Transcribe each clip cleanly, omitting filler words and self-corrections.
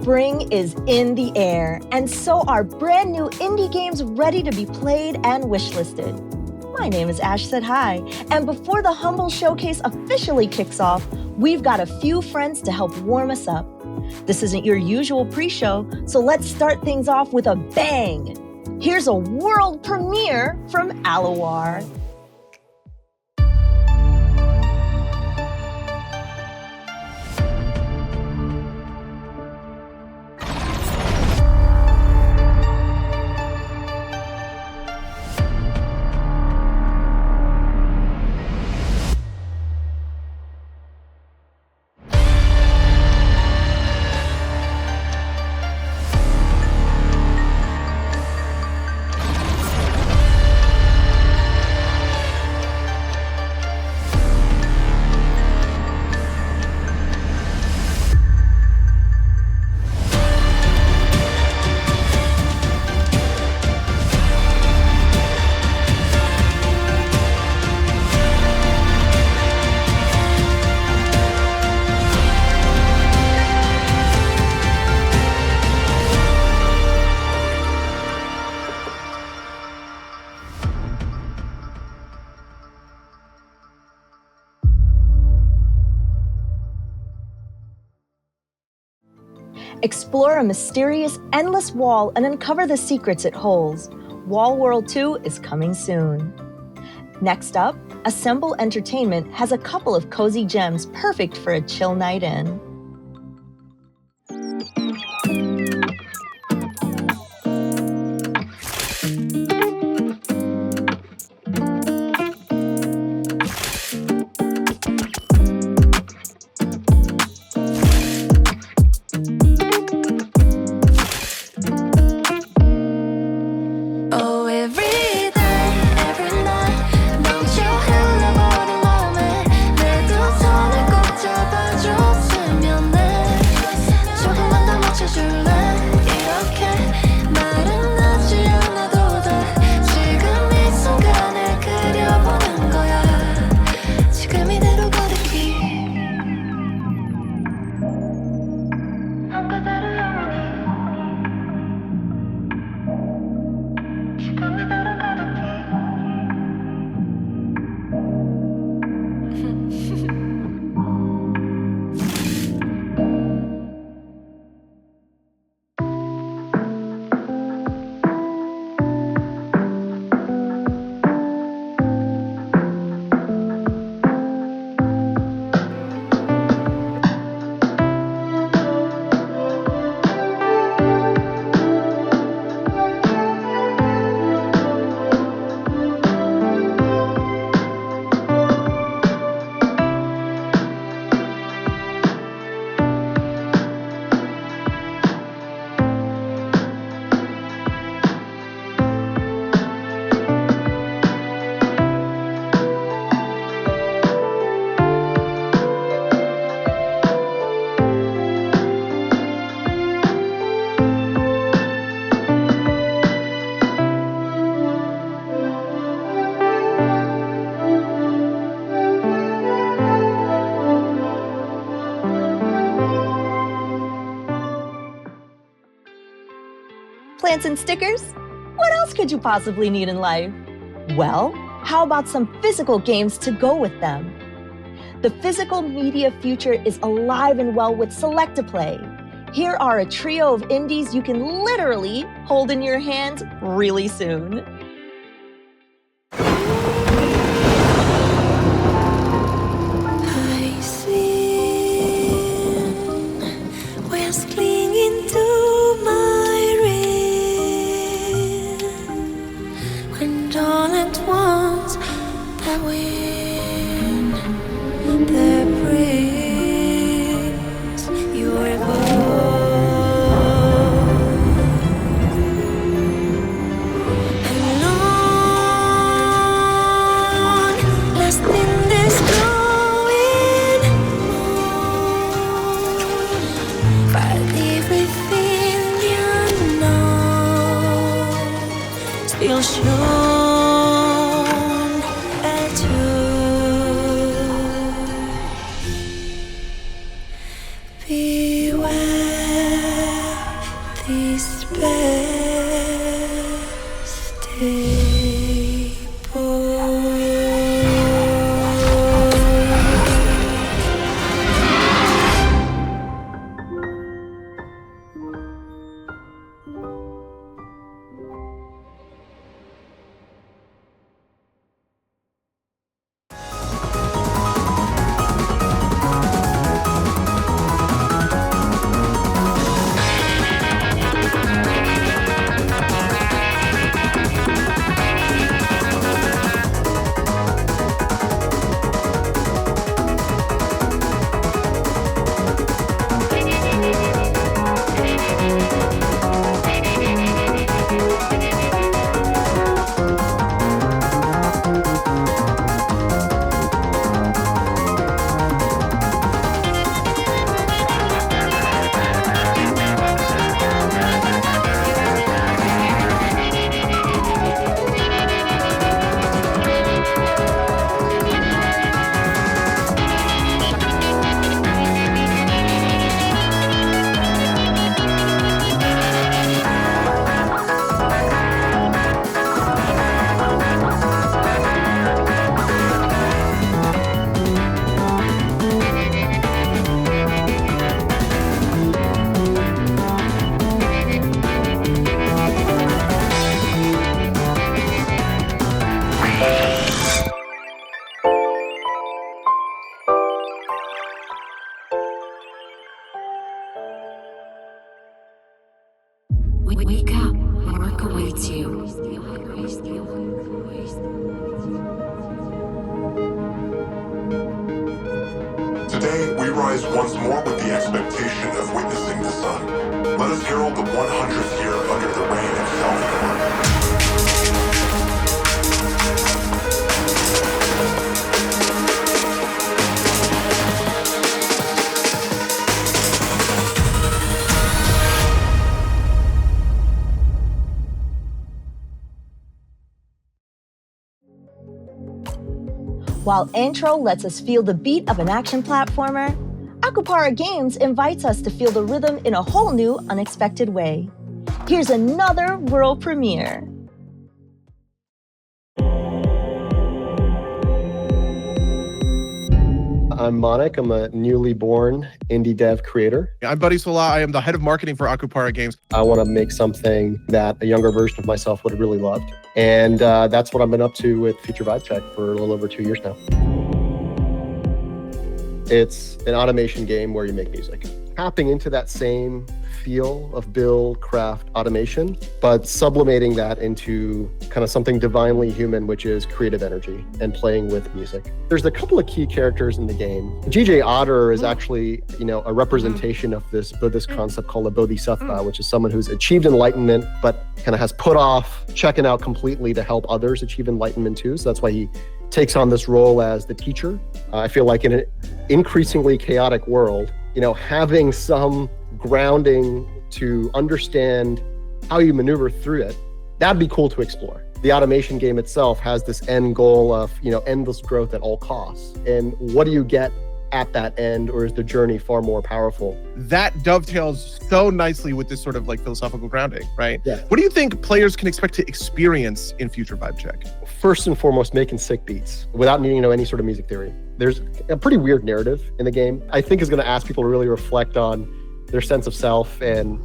Spring is in the air, and so are brand new indie games ready to be played and wishlisted. My name is Ash Said Hi, and before the Humble Showcase officially kicks off, we've got a few friends to help warm us up. This isn't your usual pre-show, so let's start things off with a bang. Here's a world premiere from Alawar. Explore a mysterious, endless wall and uncover the secrets it holds. Wall World 2 is coming soon. Next up, Assemble Entertainment has a couple of cozy gems perfect for a chill night in. Plants and stickers? What else could you possibly need in life? Well, how about some physical games to go with them? The physical media future is alive and well with Select-A-Play. Here are a trio of indies you can literally hold in your hands really soon. Today, we rise once more with the expectation of witnessing the sun. Let us herald the 100th year under the reign of self-government. While intro lets us feel the beat of an action platformer, Akupara Games invites us to feel the rhythm in a whole new, unexpected way. Here's another world premiere. I'm Monaco. I'm a newly born indie dev creator. I'm Buddy Sola. I am the head of marketing for Akupara Games. I want to make something that a younger version of myself would have really loved. And that's what I've been up to with Future Vibe Check for a little over 2 years now. It's an automation game where you make music. Tapping into that same feel of build, craft, automation, but sublimating that into kind of something divinely human, which is creative energy and playing with music. There's a couple of key characters in the game. GJ Otter is actually, a representation of this Buddhist concept called a bodhisattva, which is someone who's achieved enlightenment, but kind of has put off checking out completely to help others achieve enlightenment too. So that's why he takes on this role as the teacher. I feel like in an increasingly chaotic world, having some grounding to understand how you maneuver through it, that'd be cool to explore. The automation game itself has this end goal of, endless growth at all costs. And what do you get at that end, or is the journey far more powerful? That dovetails so nicely with this sort of philosophical grounding, right? Yeah. What do you think players can expect to experience in Future Vibe Check? First and foremost, making sick beats without needing to know any sort of music theory. There's a pretty weird narrative in the game. I think is going to ask people to really reflect on their sense of self and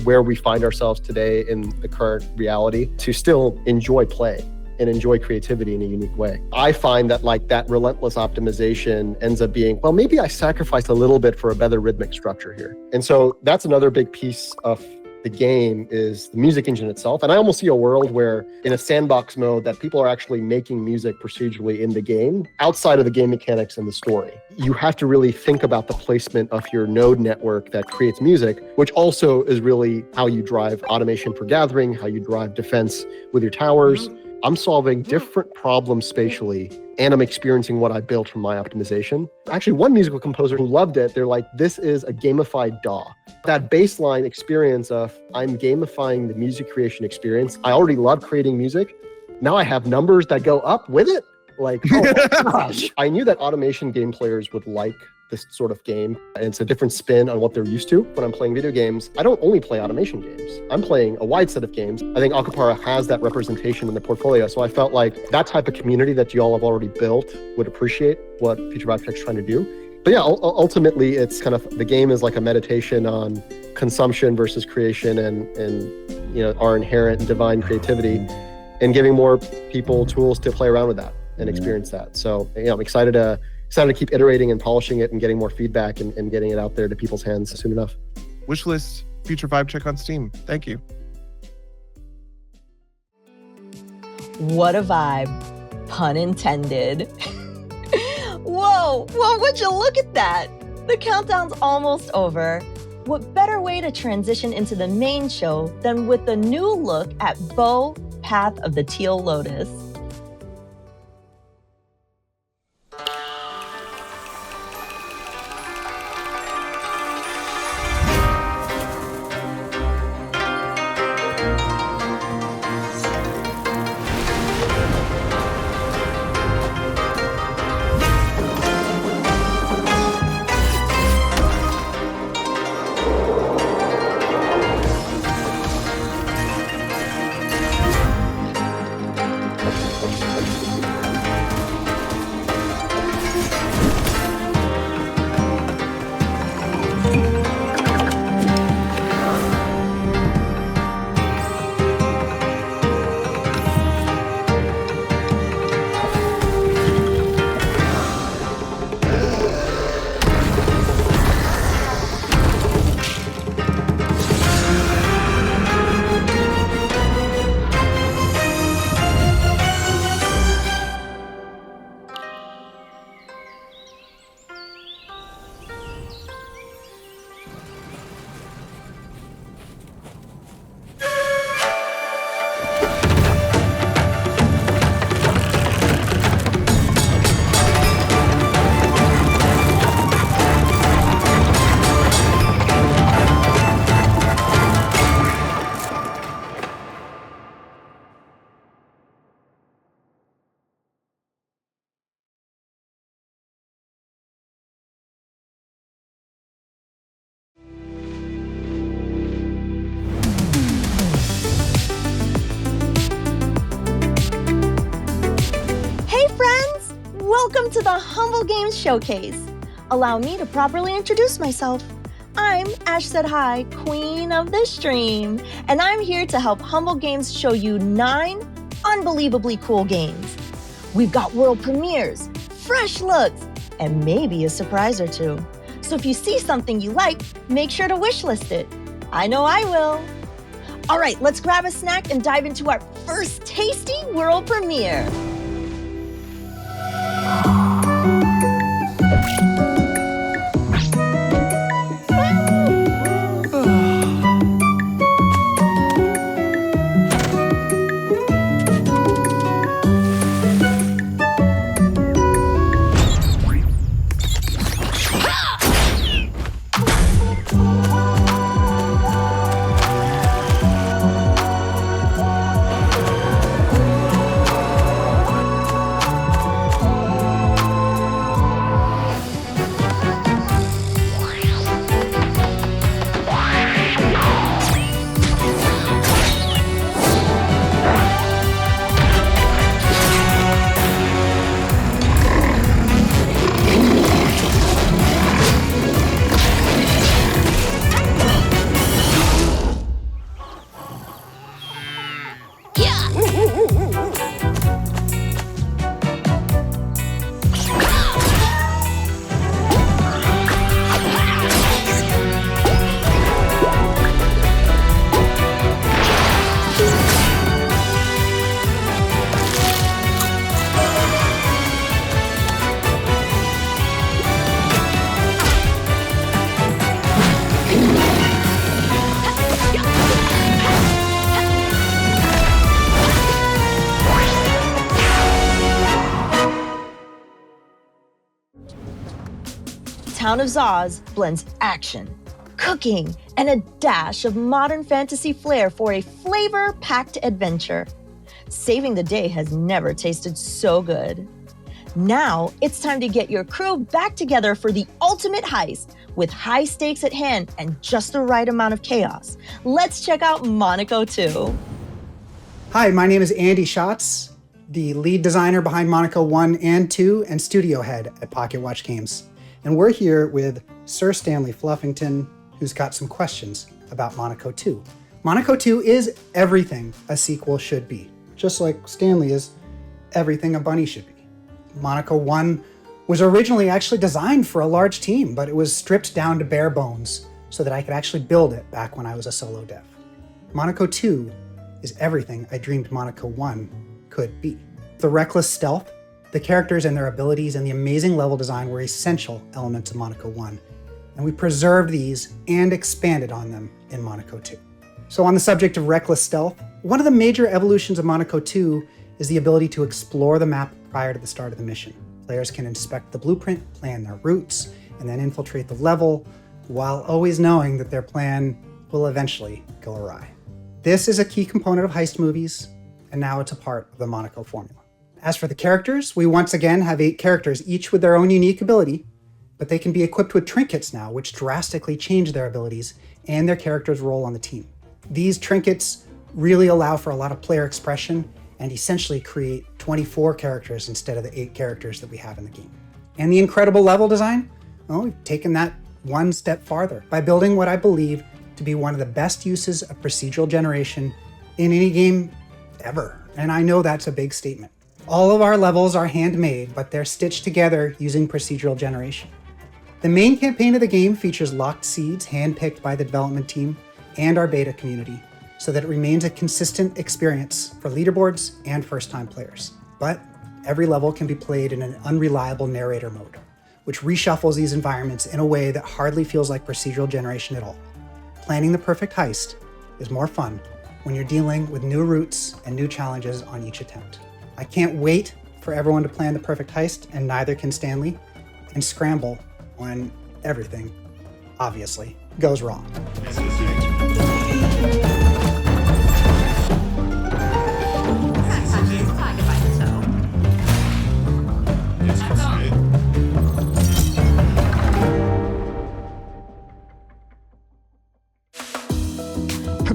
where we find ourselves today in the current reality to still enjoy play and enjoy creativity in a unique way. I find that that relentless optimization ends up being, well, maybe I sacrificed a little bit for a better rhythmic structure here. And so that's another big piece of the game is the music engine itself. And I almost see a world where in a sandbox mode that people are actually making music procedurally in the game outside of the game mechanics and the story. You have to really think about the placement of your node network that creates music, which also is really how you drive automation for gathering, how you drive defense with your towers. I'm solving different problems spatially, and I'm experiencing what I built from my optimization. Actually, one musical composer who loved it, they're like, this is a gamified DAW. That baseline experience of I'm gamifying the music creation experience. I already love creating music. Now I have numbers that go up with it. Oh my gosh. I knew that automation game players would like this sort of game. And it's a different spin on what they're used to. When I'm playing video games, I don't only play automation games. I'm playing a wide set of games. I think Akupara has that representation in the portfolio. So I felt like that type of community that you all have already built would appreciate what Future Vibe Check's trying to do. But yeah, ultimately, it's kind of, the game is like a meditation on consumption versus creation and our inherent divine creativity and giving more people tools to play around with that and experience that. So I'm excited to keep iterating and polishing it and getting more feedback and getting it out there to people's hands soon enough. Wishlist Future Vibe Check on Steam. Thank you. What a vibe. Pun intended. Whoa, would you look at that? The countdown's almost over. What better way to transition into the main show than with a new look at Bow, Path of the Teal Lotus. welcome to the Humble Games Showcase. Allow me to properly introduce myself. I'm Ash Said Hi, Queen of the Stream, and I'm here to help Humble Games show you 9 unbelievably cool games. We've got world premieres, fresh looks, and maybe a surprise or two. So if you see something you like, make sure to wishlist it. I know I will. All right, let's grab a snack and dive into our first tasty world premiere. Town of Zoz blends action, cooking, and a dash of modern fantasy flair for a flavor-packed adventure. Saving the day has never tasted so good. Now it's time to get your crew back together for the ultimate heist with high stakes at hand and just the right amount of chaos. Let's check out Monaco 2. Hi, my name is Andy Schatz, the lead designer behind Monaco 1 and 2 and studio head at Pocket Watch Games. And we're here with Sir Stanley Fluffington, who's got some questions about Monaco 2. Monaco 2 is everything a sequel should be, just like Stanley is everything a bunny should be. Monaco 1 was originally actually designed for a large team, but it was stripped down to bare bones so that I could actually build it back when I was a solo dev. Monaco 2 is everything I dreamed Monaco 1 could be. The reckless stealth, the characters and their abilities, and the amazing level design were essential elements of Monaco 1, and we preserved these and expanded on them in Monaco 2. So on the subject of reckless stealth, one of the major evolutions of Monaco 2 is the ability to explore the map prior to the start of the mission. Players can inspect the blueprint, plan their routes, and then infiltrate the level, while always knowing that their plan will eventually go awry. This is a key component of heist movies, and now it's a part of the Monaco formula. As for the characters, we once again have 8 characters, each with their own unique ability, but they can be equipped with trinkets now, which drastically change their abilities and their character's role on the team. These trinkets really allow for a lot of player expression and essentially create 24 characters instead of the 8 characters that we have in the game. And the incredible level design? Well, we've taken that one step farther by building what I believe to be one of the best uses of procedural generation in any game ever. And I know that's a big statement. All of our levels are handmade, but they're stitched together using procedural generation. The main campaign of the game features locked seeds handpicked by the development team and our beta community, so that it remains a consistent experience for leaderboards and first-time players. But every level can be played in an unreliable narrator mode, which reshuffles these environments in a way that hardly feels like procedural generation at all. Planning the perfect heist is more fun when you're dealing with new routes and new challenges on each attempt. I can't wait for everyone to plan the perfect heist, and neither can Stanley, and scramble when everything, obviously, goes wrong.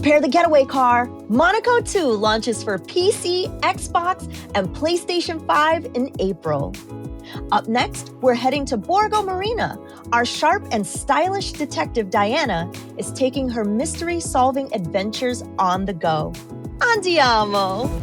Prepare the getaway car. Monaco 2 launches for PC, Xbox, and PlayStation 5 in April. Up next, we're heading to Borgo Marina. Our sharp and stylish detective Diana is taking her mystery-solving adventures on the go. Andiamo!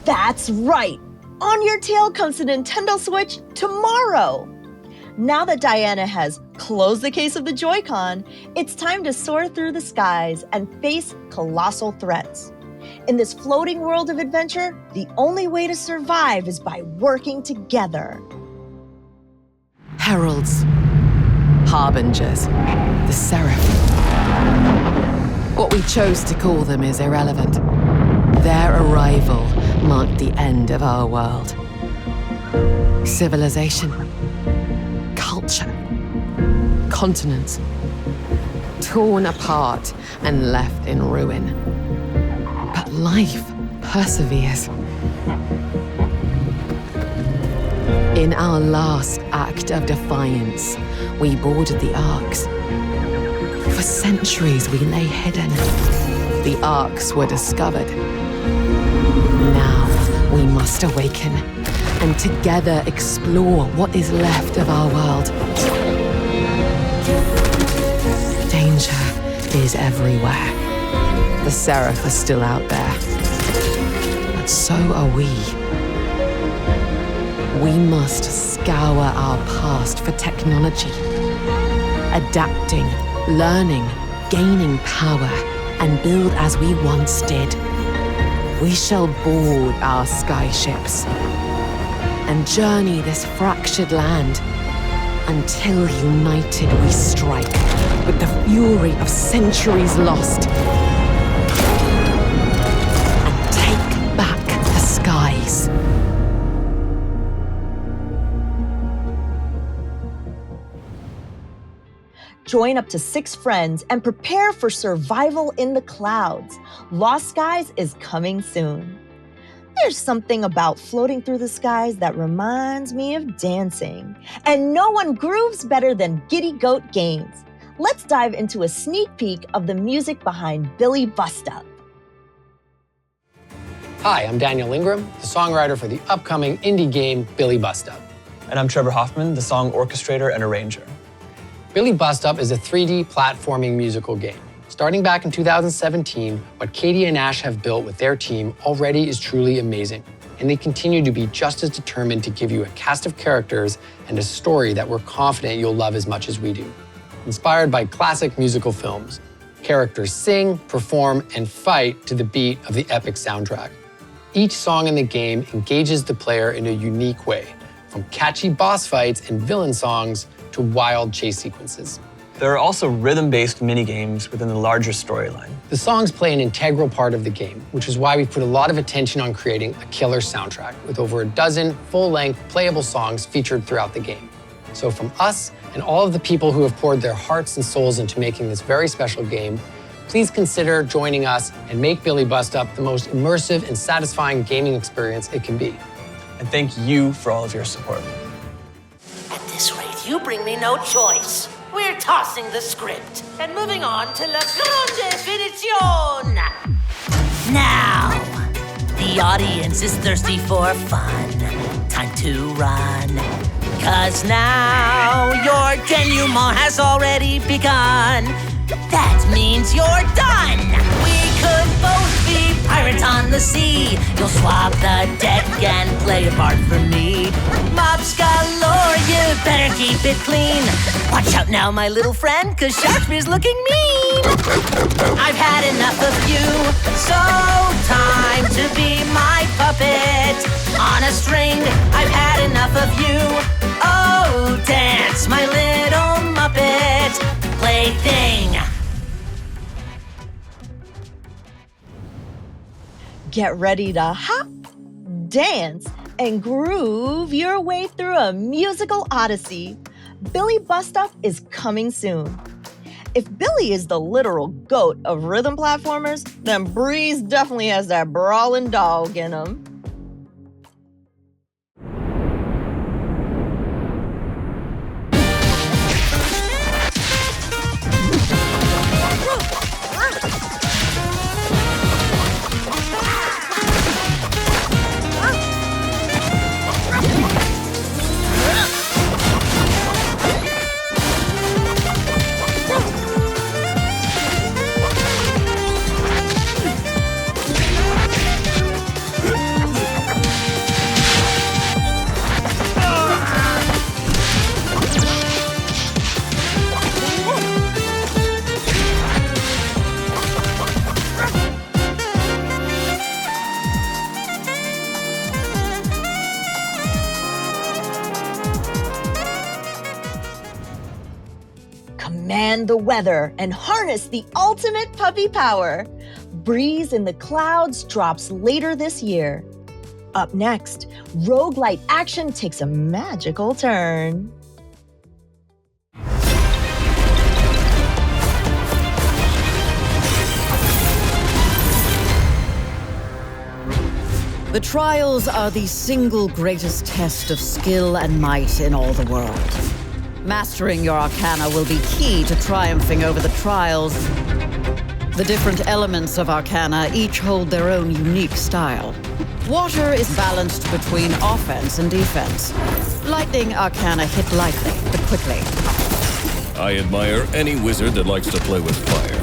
That's right! On Your Tail comes to Nintendo Switch tomorrow! Now that Diana has closed the case of the Joy-Con, it's time to soar through the skies and face colossal threats. In this floating world of adventure, the only way to survive is by working together. Heralds, harbingers, the seraph. What we chose to call them is irrelevant. Their arrival marked the end of our world. Civilization, culture, continents, torn apart and left in ruin. But life perseveres. In our last act of defiance, we boarded the Arks. For centuries we lay hidden. The Arks were discovered. Now we must awaken and together explore what is left of our world. Danger is everywhere. The Seraph are still out there. But so are we. We must scour our past for technology. Adapting, learning, gaining power, and build as we once did. We shall board our skyships and journey this fractured land until united we strike with the fury of centuries lost and take back the skies. Join up to 6 friends and prepare for survival in the clouds. Lost Skies is coming soon. There's something about floating through the skies that reminds me of dancing. And no one grooves better than Giddy Goat Games. Let's dive into a sneak peek of the music behind Billy Bust Up. Hi, I'm Daniel Ingram, the songwriter for the upcoming indie game Billy Bust Up. And I'm Trevor Hoffman, the song orchestrator and arranger. Billy Bust Up is a 3D platforming musical game. Starting back in 2017, what Katie and Ash have built with their team already is truly amazing. And they continue to be just as determined to give you a cast of characters and a story that we're confident you'll love as much as we do. Inspired by classic musical films, characters sing, perform, and fight to the beat of the epic soundtrack. Each song in the game engages the player in a unique way, from catchy boss fights and villain songs to wild chase sequences. There are also rhythm-based mini-games within the larger storyline. The songs play an integral part of the game, which is why we put a lot of attention on creating a killer soundtrack with over a dozen full-length playable songs featured throughout the game. So from us and all of the people who have poured their hearts and souls into making this very special game, please consider joining us and make Billy Bust Up the most immersive and satisfying gaming experience it can be. And thank you for all of your support. At this rate, you bring me no choice. We're tossing the script and moving on to La Grande Finition. Now, the audience is thirsty for fun. Time to run. 'Cause now your denouement has already begun. That means you're done. We could both be pirates on the sea. You'll swap the deck and play a part for me. Mops galore, you better keep it clean. Watch out now, my little friend, 'cause Shakespeare's looking mean. I've had enough of you, so time to be my puppet. On a string, I've had enough of you. Oh, dance, my little Muppet plaything. Get ready to hop, dance, and groove your way through a musical odyssey. Billy Bust Up is coming soon. If Billy is the literal goat of rhythm platformers, then Breeze definitely has that brawling dog in him. Command the weather and harness the ultimate puppy power. Breeze in the Clouds drops later this year. Up next, roguelite action takes a magical turn. The trials are the single greatest test of skill and might in all the world. Mastering your arcana will be key to triumphing over the trials. The different elements of arcana each hold their own unique style. Water is balanced between offense and defense. Lightning arcana hit lightly, but quickly. I admire any wizard that likes to play with fire.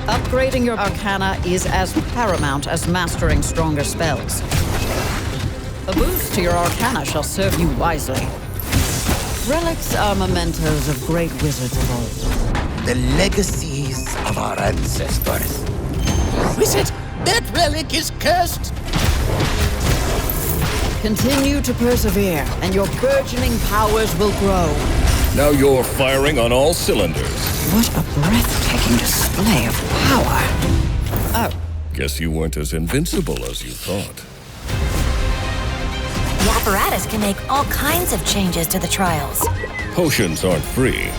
Upgrading your arcana is as paramount as mastering stronger spells. A boost to your arcana shall serve you wisely. Relics are mementos of great wizards of old. The legacies of our ancestors. Wizard, that relic is cursed. Continue to persevere, and your burgeoning powers will grow. Now you're firing on all cylinders. What a breathtaking display of power. Oh. Guess you weren't as invincible as you thought. The apparatus can make all kinds of changes to the trials. Potions aren't free.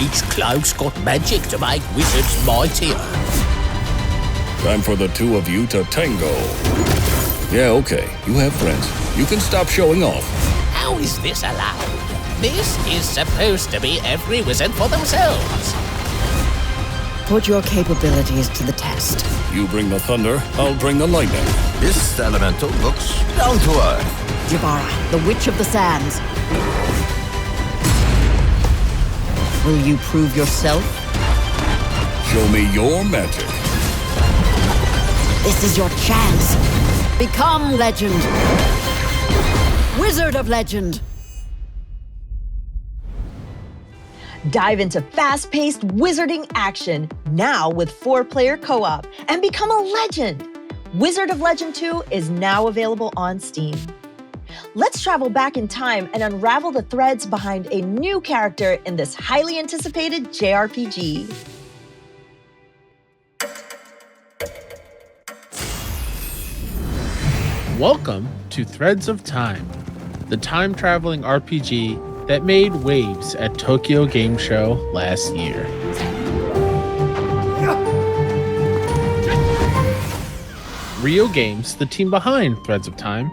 Each cloud's got magic to make wizards mightier. Time for the two of you to tango. Yeah, okay. You have friends. You can stop showing off. How is this allowed? This is supposed to be every wizard for themselves. Put your capabilities to the test. You bring the thunder, I'll bring the lightning. This elemental looks down to earth. Jabara, the Witch of the Sands. Will you prove yourself? Show me your magic. This is your chance. Become legend. Wizard of Legend. Dive into fast-paced wizarding action, now with 4-player co-op, and become a legend. Wizard of Legend 2 is now available on Steam. Let's travel back in time and unravel the threads behind a new character in this highly anticipated JRPG. Welcome to Threads of Time, the time-traveling RPG that made waves at Tokyo Game Show last year. Rio Games, the team behind Threads of Time,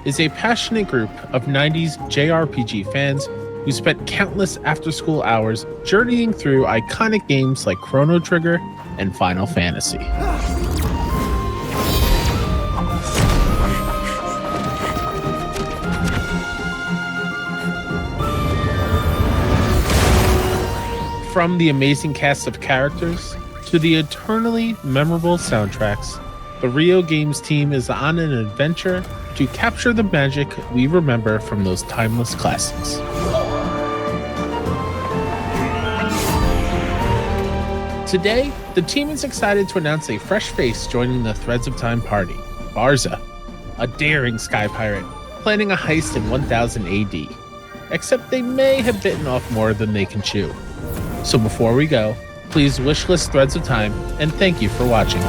is a passionate group of 90s JRPG fans who spent countless after-school hours journeying through iconic games like Chrono Trigger and Final Fantasy. From the amazing cast of characters to the eternally memorable soundtracks, the Rio Games team is on an adventure to capture the magic we remember from those timeless classics. Today, the team is excited to announce a fresh face joining the Threads of Time party, Barza, a daring sky pirate planning a heist in 1000 AD. Except they may have bitten off more than they can chew. So before we go, please wishlist Threads of Time, and thank you for watching.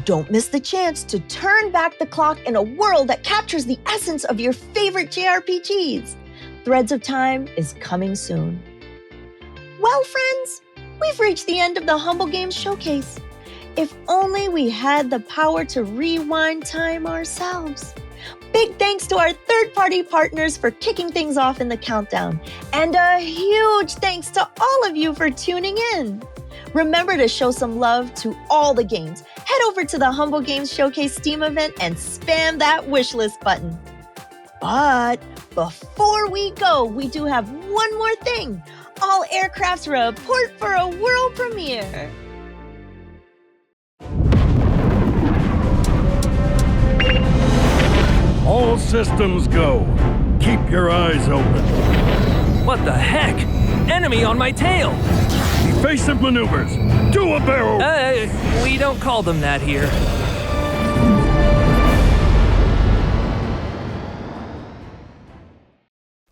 Don't miss the chance to turn back the clock in a world that captures the essence of your favorite JRPGs. Threads of Time is coming soon. Well, friends, we've reached the end of the Humble Games Showcase. If only we had the power to rewind time ourselves. Big thanks to our third-party partners for kicking things off in the countdown. And a huge thanks to all of you for tuning in. Remember to show some love to all the games. Head over to the Humble Games Showcase Steam event and spam that wishlist button. But before we go, we do have one more thing. All aircrafts report for a world premiere. All systems go. Keep your eyes open. What the heck? Enemy on my tail! Evasive maneuvers! Do a barrel! We don't call them that here.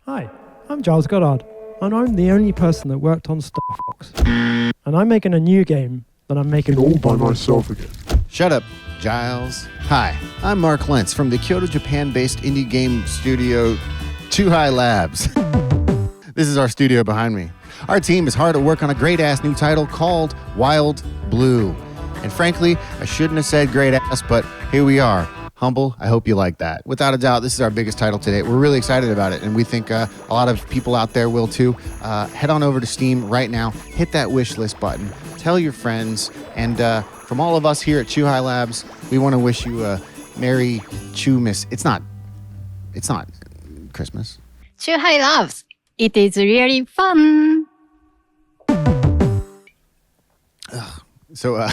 Hi, I'm Giles Goddard, and I'm the only person that worked on Star Fox. And I'm making a new game that I'm making all by myself again. Shut up, Giles. Hi, I'm Mark Lentz from the Kyoto, Japan-based indie game studio Too High Labs. This is our studio behind me. Our team is hard at work on a great-ass new title called Wild Blue. And frankly, I shouldn't have said great ass, but here we are. Humble, I hope you like that. Without a doubt, this is our biggest title today. We're really excited about it, and we think a lot of people out there will too. Head on over to Steam right now, hit that wish list button, tell your friends, and from all of us here at Too High Labs, we want to wish you a Merry Chumas. It's not Christmas. Too High Labs. It is really fun. So,